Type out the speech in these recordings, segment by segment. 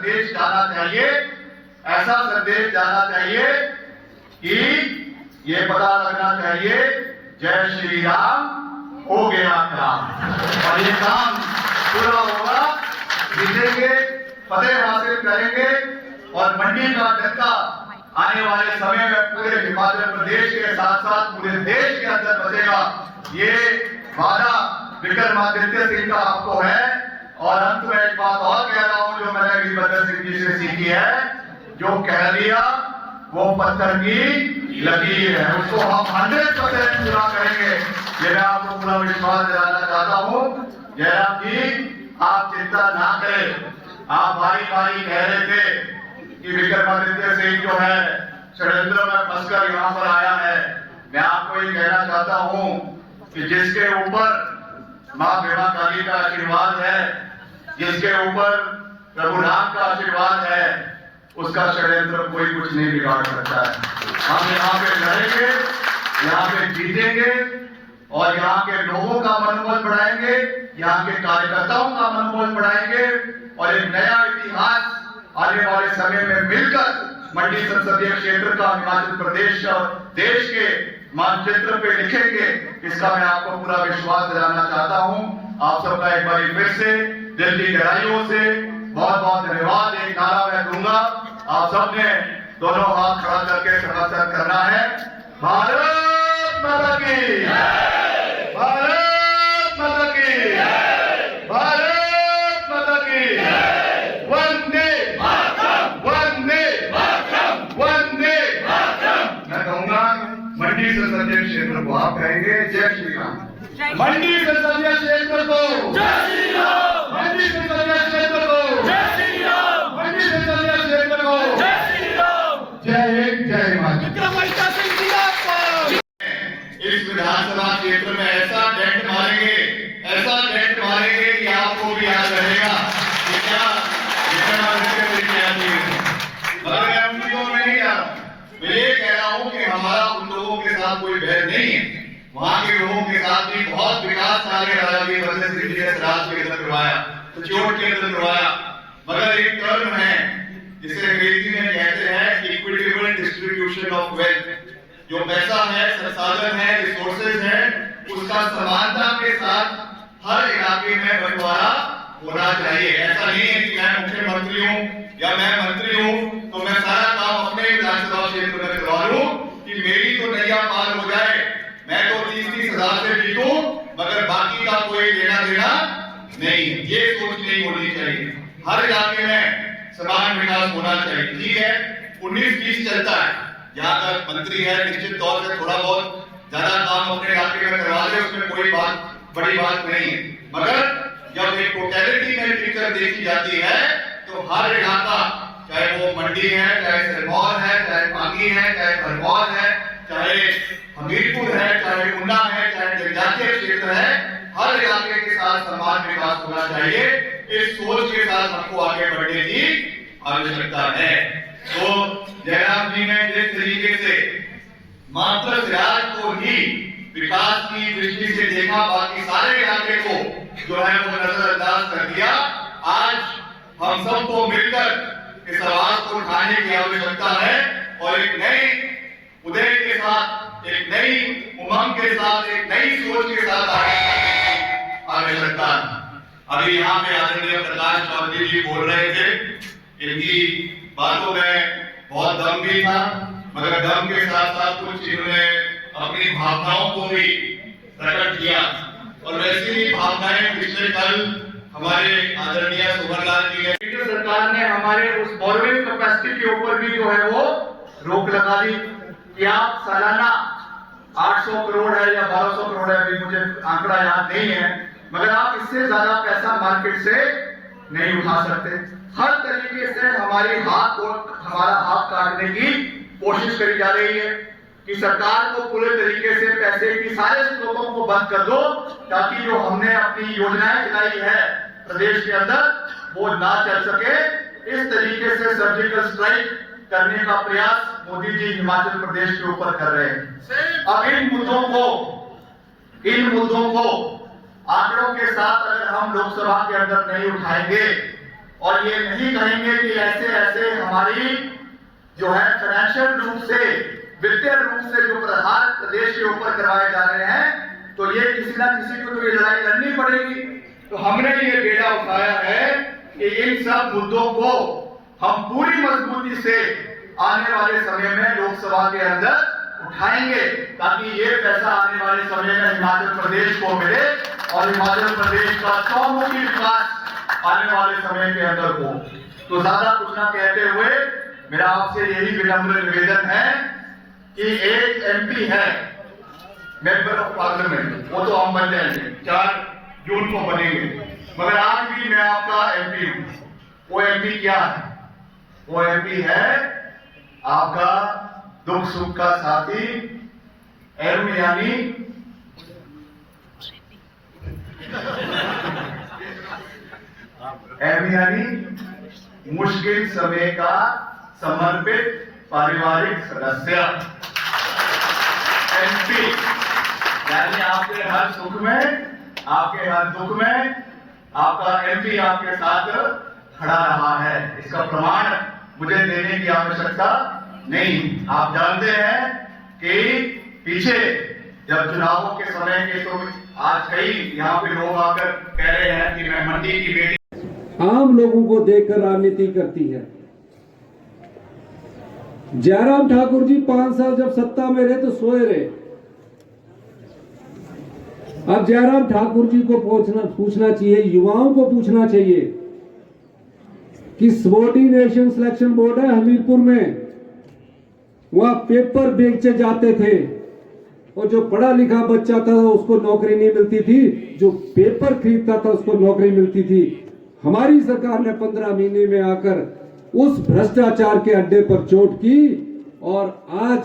संदेश जाना चाहिए, ऐसा संदेश जाना चाहिए कि ये पता लगना चाहिए जय श्री राम हो गया काम, और ये काम पूरा होगा, जीतेंगे, फतेह हासिल करेंगे और मंडी का डंका आने वाले समय में पूरे हिमाचल प्रदेश के साथ साथ पूरे देश के अंदर बचेगा। ये वादा विक्रमादित्य सिंह का आपको है। और अंत में एक बात और कह रहा हूं जो मैंने वीरभद्र सिंह जी से सीखी है, जो कह दिया वो पत्थर की लकीर है, उसको हम 100% पूरा करेंगे। ये मैं आपको पूरा विश्वास दिलाना चाहता हूं। जयराम जी, आप चिंता ना करें। आप बारी बारी कह रहे थे कि विक्रमादित्य सिंह जो है षड्यंत्र में फंसकर यहाँ पर आया है। मैं आपको ये कहना चाहता हूं कि जिसके ऊपर मां भीमा काली का आशीर्वाद है, जिसके ऊपर प्रभु राम का आशीर्वाद है, उसका षड्यंत्र कोई कुछ नहीं बिगाड़ सकता है। हम यहाँ पे लड़ेंगे, यहाँ पे जीतेंगे और यहाँ के लोगों का मनोबल बढ़ाएंगे, यहाँ के कार्यकर्ताओं का मनोबल बढ़ाएंगे और एक नया इतिहास आने वाले समय में मिलकर मंडी संसदीय क्षेत्र का हिमाचल प्रदेश और देश के मानचित्र पे लिखेंगे। इसका मैं आपको पूरा विश्वास दिलाना चाहता हूं। आप सबका एक बार फिर से दिल की गहराइयों से बहुत बहुत धन्यवाद। एक नारा मैं दूंगा, आप सबने दोनों हाथ खड़ा करके समर्थन करना है। भारत माता की, भारत माता की, भारत माता की, वंदे वंदे वंदे। मैं कहूंगा मंडी संसदीय क्षेत्र को आप कहेंगे जय श्री राम। मंडी संसदीय क्षेत्र को जय श्री राम, मंडी संसदीय क्षेत्र को जय श्री राम, मंडी संसदीय क्षेत्र को जय श्री राम। जय हिंद, जय माता। विक्रमादित्य सिंह जी आपको इस विधानसभा क्षेत्र में ऐसा डेंट मारेंगे, ऐसा डेंट मारेंगे कि आपको भी याद रहेगा कि क्या विक्रमादित्य सिंह क्या चीज। मगर मैं उन चीजों में नहीं जा रहा। मैं ये कह रहा हूं कि हमारा उन लोगों के साथ कोई बैर नहीं है। वहां के लोगों के साथ भी बहुत विकास कार्य राजा वीरभद्र सिंह जी ने राज्य के अंदर करवाया, चोट के अंदर करवाया। मगर एक टर्म है जिसे अंग्रेजी में कहते हैं इक्विटेबल डिस्ट्रीब्यूशन ऑफ वेल्थ। जो पैसा है, संसाधन है, रिसोर्सेज है, उसका समानता के साथ हर इलाके में बंटवारा होना चाहिए। ऐसा नहीं है कि मैं मुख्यमंत्री हूं या मैं मंत्री हूं तो मैं सारा काम अपने विधानसभा क्षेत्र में करवा लूं कि मेरी तो नैया पार हो जाए, मैं तो 30-30 हजार से जीतूं मगर बाकी का कोई लेना देना नहीं। ये सोच नहीं होनी चाहिए। हर इलाके में समान विकास होना चाहिए। ठीक है, 19-20 चलता है, जहां तक मंत्री है निश्चित तौर से थोड़ा बहुत ज्यादा काम अपने इलाके में करवा ले, उसमें कोई बात बड़ी बात नहीं है। मगर जब एक टोटलिटी में पिक्चर देखी जाती है तो हर इलाका, चाहे वो मंडी है, चाहे सिरमौर है, चाहे पांगी है, चाहे भरमौर है, चाहे हमीरपुर है, चाहे ऊना है, चाहे जनजातीय क्षेत्र है, हर इलाके के साथ समान विकास होना चाहिए। इस सोच के साथ हमको आगे बढ़ने की आवश्यकता है। तो जयराम जी ने जिस तरीके से मात्र सिराज को ही विकास की दृष्टि से देखा, बाकी सारे इलाके को जो है वो नजरअंदाज कर दिया। आज हम सबको मिलकर इस आवाज को उठाने की आवश्यकता है और एक नए उदय के साथ, एक नई उमंग के साथ, एक नई सोच के साथ आवश्यकता है। अभी यहाँ पे आदरणीय प्रकाश चौधरी जी बोल रहे थे, इनकी बातों में बहुत दम भी था, मगर दम के साथ साथ कुछ इन्होंने अपनी भावनाओं को भी प्रकट किया। और वैसी ही भावनाएं पिछले कल हमारे आदरणीय सुभरलाल जी ने, केंद्र सरकार ने हमारे उस बोरोइंग कैपेसिटी के ऊपर भी जो है वो रोक लगा दी कि आप सालाना 800 करोड़ है या 1200 करोड़ है, अभी मुझे आंकड़ा याद नहीं है, मगर आप इससे ज्यादा पैसा मार्केट से नहीं उठा सकते। हर तरीके से हमारा हाथ काटने की कोशिश करी जा रही है कि सरकार को पूरे तरीके से पैसे की सारे स्रोतों को बंद कर दो, ताकि जो हमने अपनी योजनाएं चलाई है प्रदेश के अंदर वो ना चल सके। इस तरीके से सर्जिकल स्ट्राइक करने का प्रयास मोदी जी हिमाचल प्रदेश के ऊपर कर रहे हैं। अब इन मुद्दों को आंकड़ों के साथ अगर हम लोकसभा के अंदर नहीं उठाएंगे और ये नहीं कहेंगे कि हमारी जो है फाइनेंशियल रूप से, वित्तीय रूप से जो प्रहार प्रदेश के ऊपर करवाए जा रहे हैं, तो ये किसी ना किसी को तो ये लड़ाई लड़नी पड़ेगी। तो हमने ये बेड़ा उठाया है कि इन सब मुद्दों को हम पूरी मजबूती से आने वाले समय में लोकसभा के अंदर उठाएंगे, ताकि ये पैसा आने वाले समय में हिमाचल प्रदेश को मिले और हिमाचल प्रदेश का चौमुखी विकास आने वाले समय के अंदर हो। तो ज्यादा कुछ ना कहते हुए मेरा आपसे यही विनम्र निवेदन है कि एक एमपी है, मेंबर ऑफ पार्लियामेंट, वो तो हम बन जाएंगे, 4 जून को बनेंगे, मगर आज भी मैं आपका एमपी हूं। वो एमपी क्या है? वो एमपी है आपका दुख सुख का साथी, एम यानी मुश्किल समय का समर्पित पारिवारिक सदस्य। एमपी यानी आपके हर सुख में, आपके हर दुख में आपका एमपी आपके साथ खड़ा रहा है। इसका प्रमाण मुझे देने की आवश्यकता नहीं। आप जानते हैं कि पीछे जब चुनावों के समय के, तो आज कई यहाँ पे लोग आकर कह रहे हैं कि मैं मंडी की बेटी, आम लोगों को देखकर राजनीति करती है। जयराम ठाकुर जी 5 साल जब सत्ता में रहे तो सोए रहे। अब जयराम ठाकुर जी को पूछना चाहिए, युवाओं को पूछना चाहिए कि सबॉर्डिनेशन सिलेक्शन बोर्ड है हमीरपुर में, वहां पेपर बेचे जाते थे और जो पढ़ा लिखा बच्चा था उसको नौकरी नहीं मिलती थी, जो पेपर खरीदता था उसको नौकरी मिलती थी। हमारी सरकार ने 15 महीने में आकर उस भ्रष्टाचार के अड्डे पर चोट की और आज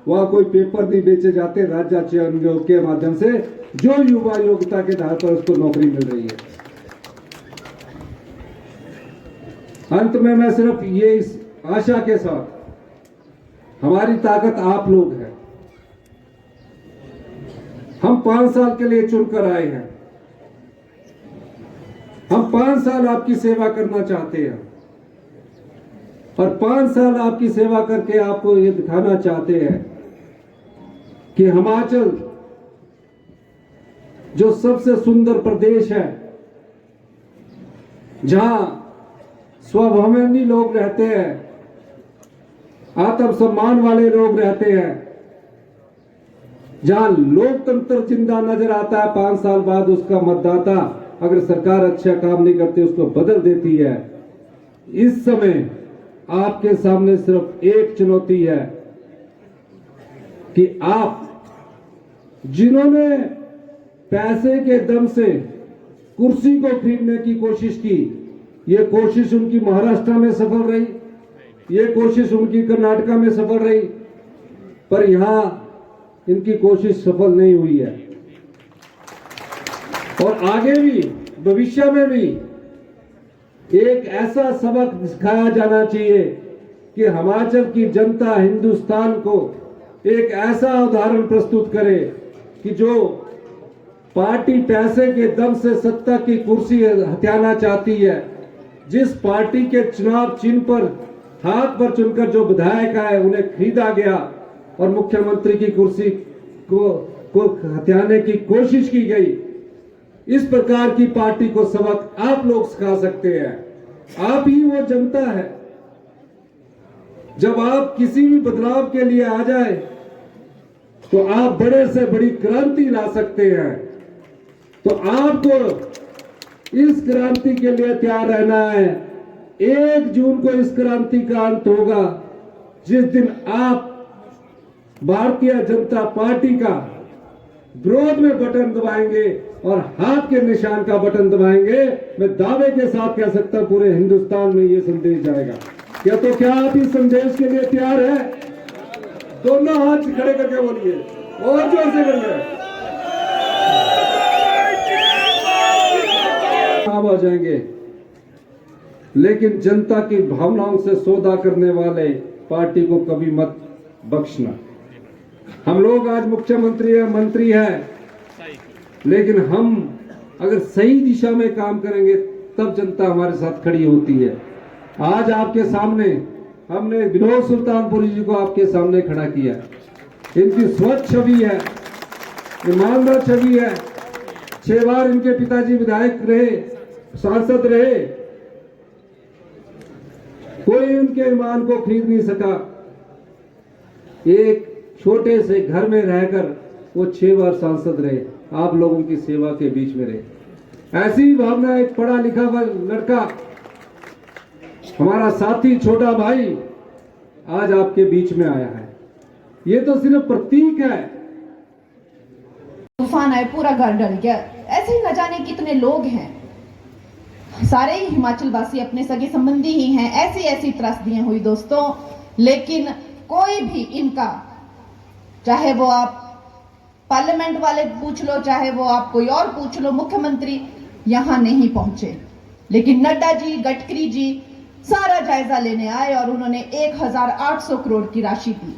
वहां कोई पेपर नहीं बेचे जाते। राज्य चयन के माध्यम से जो युवा योग्यता के आधार पर उसको नौकरी मिल रही है। अंत में मैं सिर्फ ये इस आशा के साथ, हमारी ताकत आप लोग हैं। हम 5 साल के लिए चुनकर आए हैं। हम 5 साल आपकी सेवा करना चाहते हैं और 5 साल आपकी सेवा करके आपको ये दिखाना चाहते हैं कि हिमाचल जो सबसे सुंदर प्रदेश है, जहां स्वाभिमानी लोग रहते हैं, आत्म सम्मान वाले लोग रहते हैं, जहां लोकतंत्र जिंदा नजर आता है। 5 साल बाद उसका मतदाता अगर सरकार अच्छा काम नहीं करती उसको बदल देती है। इस समय आपके सामने सिर्फ एक चुनौती है कि आप जिन्होंने पैसे के दम से कुर्सी को खरीदने की कोशिश की, ये कोशिश उनकी महाराष्ट्र में सफल रही, ये कोशिश उनकी कर्नाटका में सफल रही, पर यहां इनकी कोशिश सफल नहीं हुई है। और आगे भी भविष्य में भी एक ऐसा सबक सिखाया जाना चाहिए कि हिमाचल की जनता हिंदुस्तान को एक ऐसा उदाहरण प्रस्तुत करे कि जो पार्टी पैसे के दम से सत्ता की कुर्सी हथियाना चाहती है, जिस पार्टी के चुनाव चिन्ह पर हाथ पर चुनकर जो विधायक आए उन्हें खरीदा गया और मुख्यमंत्री की कुर्सी को हथियाने की कोशिश की गई, इस प्रकार की पार्टी को सबक आप लोग सिखा सकते हैं। आप ही वो जनता है। जब आप किसी भी बदलाव के लिए आ जाए तो आप बड़े से बड़ी क्रांति ला सकते हैं। तो आपको इस क्रांति के लिए तैयार रहना है। 1 जून को इस क्रांति का अंत होगा, जिस दिन आप भारतीय जनता पार्टी का विरोध में बटन दबाएंगे और हाथ के निशान का बटन दबाएंगे। मैं दावे के साथ कह सकता हूं पूरे हिंदुस्तान में ये संदेश जाएगा। क्या आप इस संदेश के लिए तैयार है? दोनों हाथ खड़े करके बोलिए और जोर से करिए। आप आ जाएंगे, लेकिन जनता की भावनाओं से सौदा करने वाले पार्टी को कभी मत बख्शना। हम लोग आज मुख्यमंत्री है, मंत्री है, लेकिन हम अगर सही दिशा में काम करेंगे तब जनता हमारे साथ खड़ी होती है। आज आपके सामने हमने विनोद सुल्तानपुरी जी को आपके सामने खड़ा किया। इनकी स्वच्छ छवि है, ईमानदार छवि है। 6 बार इनके पिताजी विधायक रहे, सांसद रहे, कोई उनके ईमान को खरीद नहीं सका। एक छोटे से घर में रहकर वो 6 बार सांसद रहे, आप लोगों की सेवा के बीच में रहे। ऐसी ही भावना एक पढ़ा लिखा हुआ लड़का, हमारा साथी छोटा भाई आज आपके बीच में आया है। ये तो सिर्फ प्रतीक है। तूफान आए, पूरा घर डल गया। ऐसे ही न जाने कितने लोग हैं, सारे ही हिमाचल वासी अपने सगे संबंधी ही हैं। ऐसी ऐसी त्रासदियां हुई दोस्तों, लेकिन कोई भी इनका, चाहे वो आप पार्लियामेंट वाले पूछ लो, चाहे वो आप कोई और पूछ लो, मुख्यमंत्री यहां नहीं पहुंचे। लेकिन नड्डा जी, गडकरी जी सारा जायजा लेने आए और उन्होंने 1800 करोड़ की राशि दी।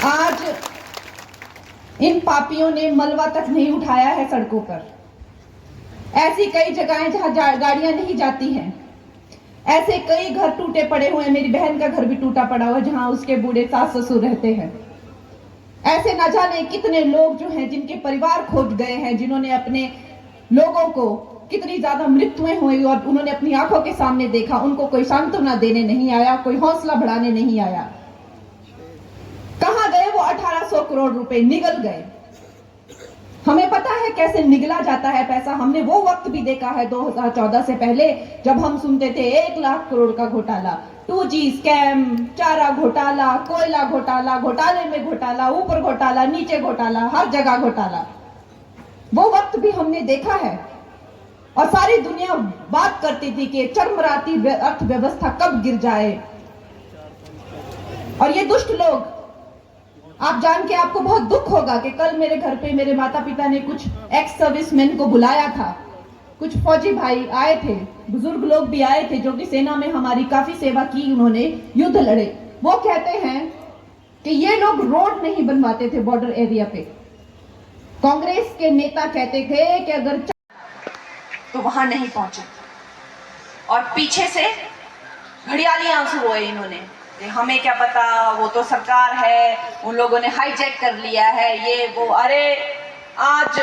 आज इन पापियों ने मलबा तक नहीं उठाया है सड़कों पर। ऐसी कई जगहें जहां गाड़ियां नहीं जाती हैं, ऐसे कई घर टूटे पड़े हुए हैं। मेरी बहन का घर भी टूटा पड़ा हुआ है, जहां उसके बूढ़े सास ससुर रहते हैं। ऐसे न जाने कितने लोग जो हैं, जिनके परिवार खोज गए हैं, जिन्होंने अपने लोगों को, कितनी ज्यादा मृत्युएं हुई और उन्होंने अपनी आंखों के सामने देखा। उनको कोई सांत्वना देने नहीं आया, कोई हौसला बढ़ाने नहीं आया। कहां गए वो 1800 करोड़ रुपए? निगल गए। हमें पता है कैसे निगला जाता है पैसा। हमने वो वक्त भी देखा है 2014 से पहले, जब हम सुनते थे 1 लाख करोड़ का घोटाला, 2G स्कैम, चारा घोटाला, कोयला घोटाला, घोटाले में घोटाला, ऊपर घोटाला, नीचे घोटाला, हर जगह घोटाला। वो वक्त भी हमने देखा है और सारी दुनिया बात करती थी कि चरमराती अर्थव्यवस्था कब गिर जाए। और ये दुष्ट लोग, आप जान के आपको बहुत दुख होगा कि कल मेरे घर पे मेरे माता पिता ने कुछ एक्स सर्विसमैन को बुलाया था। कुछ फौजी भाई आए थे, बुजुर्ग लोग भी आए थे, जो कि सेना में हमारी काफी सेवा की, उन्होंने युद्ध लड़े। वो कहते हैं कि ये लोग रोड नहीं बनवाते थे बॉर्डर एरिया पे। कांग्रेस के नेता कहते थे कि अगर तो वहां नहीं पहुंचे, और पीछे से घड़ियालियां हुए इन्होंने, हमें क्या पता, वो तो सरकार है, उन लोगों ने हाईजैक कर लिया है, ये वो। अरे आज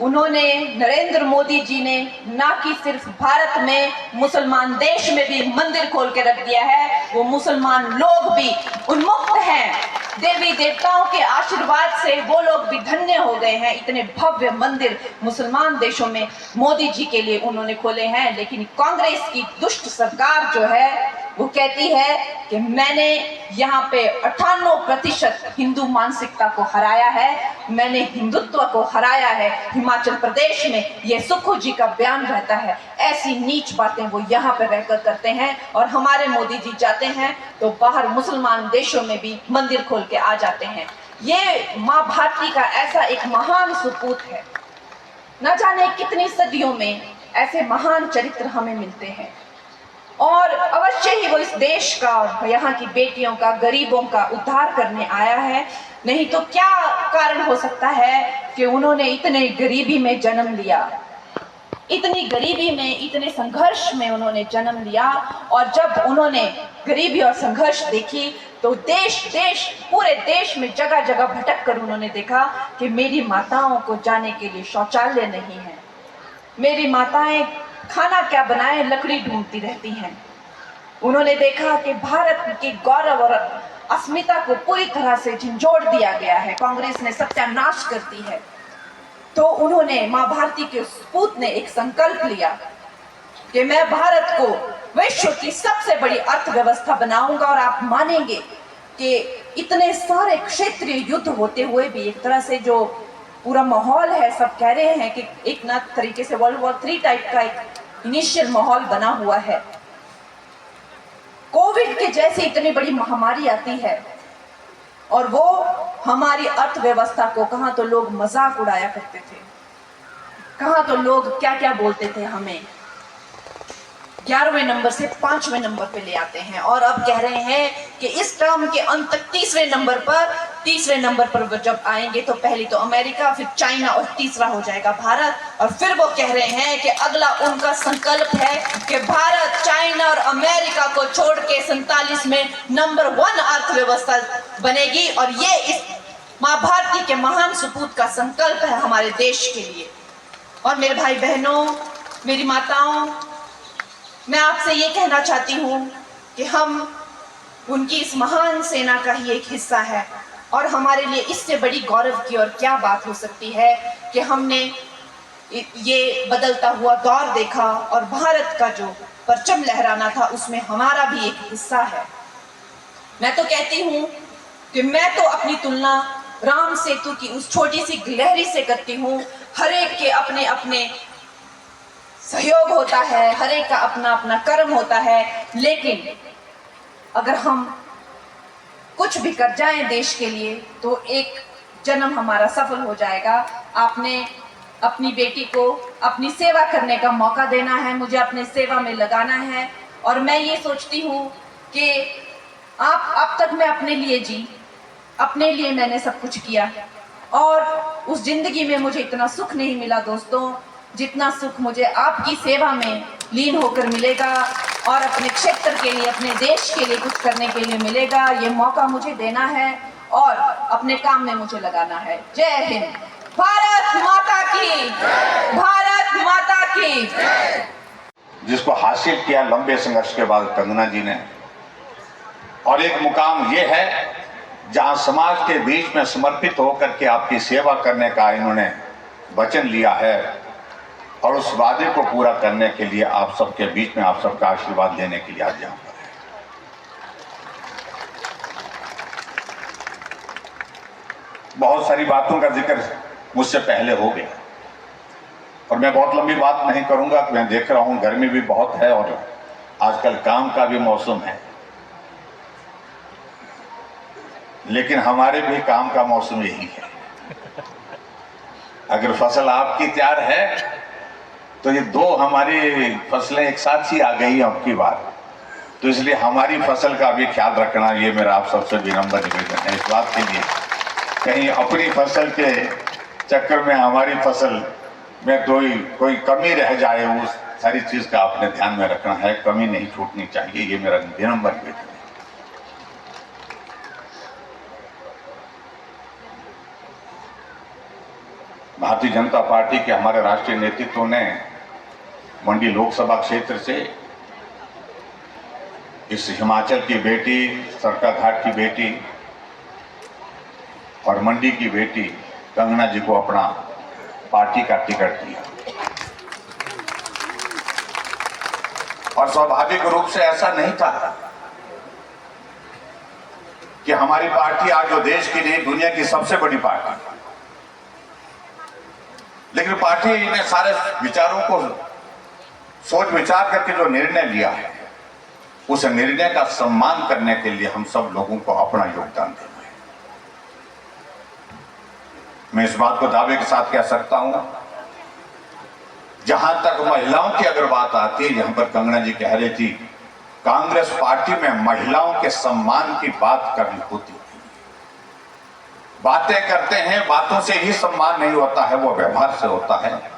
उन्होंने, नरेंद्र मोदी जी ने ना कि सिर्फ भारत में, मुसलमान देश में भी मंदिर खोल के रख दिया है। वो मुसलमान लोग भी उन्मुक्त हैं, देवी देवताओं के आशीर्वाद से वो लोग भी धन्य हो गए हैं। इतने भव्य मंदिर मुसलमान देशों में मोदी जी के लिए उन्होंने खोले हैं। लेकिन कांग्रेस की दुष्ट सरकार जो है, वो कहती है कि मैंने यहाँ पे 98% हिंदू मानसिकता को हराया है, मैंने हिंदुत्व को हराया है। हिमाचल प्रदेश में ये सुखू जी का बयान रहता है। ऐसी नीच बातें वो यहाँ पे रहकर करते हैं। और हमारे मोदी जी जाते हैं तो बाहर मुसलमान देशों में भी मंदिर खोल के आ जाते हैं। ये माँ भारती का ऐसा एक महान सपूत है। न जाने कितनी सदियों में ऐसे महान चरित्र हमें मिलते हैं, और अवश्य ही वो इस देश का, यहाँ की बेटियों का, गरीबों का उद्धार करने आया है। नहीं तो क्या कारण हो सकता है कि उन्होंने इतने गरीबी में जन्म लिया, इतनी गरीबी में, इतने संघर्ष में उन्होंने जन्म लिया। और जब उन्होंने गरीबी और संघर्ष देखी तो पूरे देश में जगह जगह भटक कर उन्होंने देखा कि मेरी माताओं को जाने के लिए शौचालय नहीं है, मेरी माताएं खाना क्या बनाए लकड़ी ढूंढती रहती हैं। उन्होंने देखा कि भारत के गौरव और अस्मिता को पूरी तरह से झंझोड़ दिया गया है, कांग्रेस ने सत्यानाश कर दी है। तो उन्होंने, माँ भारती के सपूत ने एक संकल्प लिया कि मैं भारत को विश्व की सबसे बड़ी अर्थव्यवस्था बनाऊंगा। और आप मानेंगे कि इतने सारे क्षेत्रीय युद्ध होते हुए भी एक तरह से जो पूरा माहौल है, सब कह रहे हैं कि एक ना तरीके से वर्ल्ड वॉर 3 टाइप का एक इनिशियल माहौल बना हुआ है। कोविड के जैसे इतनी बड़ी महामारी आती है और वो हमारी अर्थव्यवस्था को, कहां तो लोग मजाक उड़ाया करते थे, कहां तो लोग क्या क्या बोलते थे, हमें 11वें नंबर से 5वें नंबर पे ले आते हैं। और अब कह रहे हैं कि इस टर्म के अंत तक 30वें नंबर पर तीसरे नंबर पर वो जब आएंगे तो पहले तो अमेरिका, फिर चाइना और तीसरा हो जाएगा भारत। और फिर वो कह रहे हैं कि अगला उनका संकल्प है कि भारत, चाइना और अमेरिका को छोड़ के 47 में नंबर 1 अर्थव्यवस्था बनेगी। और ये इस माँ भारती के महान सपूत का संकल्प है हमारे देश के लिए। और मेरे भाई बहनों, मेरी माताओं, मैं आपसे ये कहना चाहती हूँ कि हम उनकी इस महान सेना का ही एक हिस्सा है। और हमारे लिए इससे बड़ी गौरव की और क्या बात हो सकती है कि हमने ये बदलता हुआ दौर देखा और भारत का जो परचम लहराना था उसमें हमारा भी एक हिस्सा है। मैं तो कहती हूँ कि मैं तो अपनी तुलना राम सेतु की उस छोटी सी गिलहरी से करती हूँ। हर एक के अपने अपने सहयोग होता है, हर एक का अपना अपना कर्म होता है, लेकिन अगर हम कुछ भी कर जाएं देश के लिए तो एक जन्म हमारा सफल हो जाएगा। आपने अपनी बेटी को अपनी सेवा करने का मौका देना है, मुझे अपने सेवा में लगाना है। और मैं ये सोचती हूँ कि आप अब तक मैं अपने लिए जी, अपने लिए मैंने सब कुछ किया और उस जिंदगी में मुझे इतना सुख नहीं मिला दोस्तों, जितना सुख मुझे आपकी सेवा में लीन होकर मिलेगा और अपने क्षेत्र के लिए, अपने देश के लिए कुछ करने के लिए मिलेगा। ये मौका मुझे देना है और अपने काम में मुझे लगाना है। जय हिंद। भारत माता की, भारत माता की। जिसको हासिल किया लंबे संघर्ष के बाद कंगना जी ने, और एक मुकाम ये है जहां समाज के बीच में समर्पित होकर के आपकी सेवा करने का इन्होंने वचन लिया है और उस वादे को पूरा करने के लिए आप सबके बीच में आप सबका आशीर्वाद लेने के लिए आज यहाँ पर है। बहुत सारी बातों का जिक्र मुझसे पहले हो गया और मैं बहुत लंबी बात नहीं करूंगा। मैं देख रहा हूं गर्मी भी बहुत है और आजकल काम का भी मौसम है, लेकिन हमारे भी काम का मौसम यही है। अगर फसल आपकी तैयार है तो ये दो हमारी फसलें एक साथ ही आ गई अब की बार, तो इसलिए हमारी फसल का भी ख्याल रखना ये मेरा आप सबसे विनम्र निवेदन है। इस बात के लिए कहीं अपनी फसल के चक्कर में हमारी फसल में कोई कमी रह जाए, उस सारी चीज का आपने ध्यान में रखना है, कमी नहीं छूटनी चाहिए, ये मेरा विनम्र निवेदन है। भारतीय जनता पार्टी के हमारे राष्ट्रीय नेतृत्व ने मंडी लोकसभा क्षेत्र से इस हिमाचल की बेटी, सरकाघाट की बेटी और मंडी की बेटी कंगना जी को अपना पार्टी का टिकट दिया। और स्वाभाविक रूप से ऐसा नहीं था कि हमारी पार्टी आज जो देश की नहीं दुनिया की सबसे बड़ी पार्टी, लेकिन पार्टी ने सारे विचारों को सोच विचार करके जो निर्णय लिया है उस निर्णय का सम्मान करने के लिए हम सब लोगों को अपना योगदान देना है। मैं इस बात को दावे के साथ कह सकता हूं, जहां तक महिलाओं की अगर बात आती है, यहां पर कंगना जी कह रही थी कांग्रेस पार्टी में महिलाओं के सम्मान की बात करनी होती है। बातें करते हैं, बातों से ही सम्मान नहीं होता है, वो व्यवहार से होता है।